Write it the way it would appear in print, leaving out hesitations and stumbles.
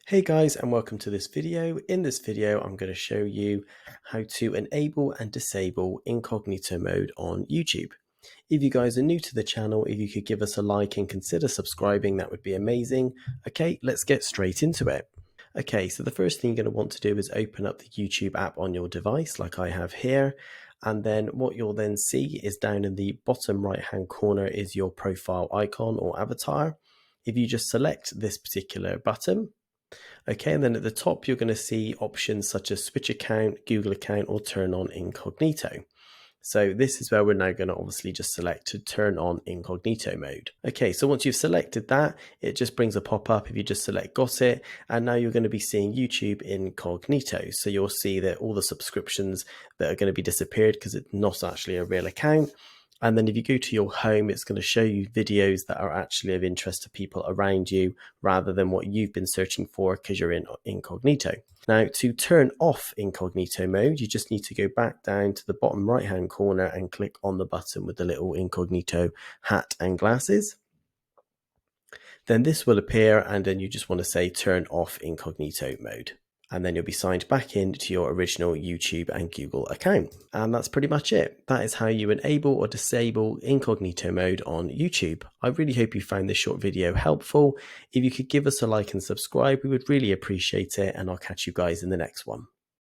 Hey guys, and welcome to this video. In this video, I'm going to show you how to enable and disable incognito mode on YouTube. If you guys are new to the channel, if you could give us a like and consider subscribing, that would be amazing. Okay, let's get straight into it. Okay, so the first thing you're going to want to do is open up the YouTube app on your device like I have here. And then what you'll then see is down in the bottom right hand corner is your profile icon or avatar. If you just select this particular button, okay, and then at the top, you're going to see options such as switch account, Google account, or turn on incognito. So this is where we're now going to obviously just select to turn on incognito mode. Okay, so once you've selected that, it just brings a pop-up if you just select got it, and now you're going to be seeing YouTube incognito. So you'll see that all the subscriptions that are going to be disappeared because it's not actually a real account. And then if you go to your home, it's going to show you videos that are actually of interest to people around you rather than what you've been searching for because you're in incognito. Now, to turn off incognito mode, you just need to go back down to the bottom right hand corner and click on the button with the little incognito hat and glasses. Then this will appear, and then you just want to say turn off incognito mode. And then you'll be signed back into your original YouTube and Google account. And that's pretty much it. That is how you enable or disable incognito mode on YouTube. I really hope you found this short video helpful. If you could give us a like and subscribe, we would really appreciate it. And I'll catch you guys in the next one.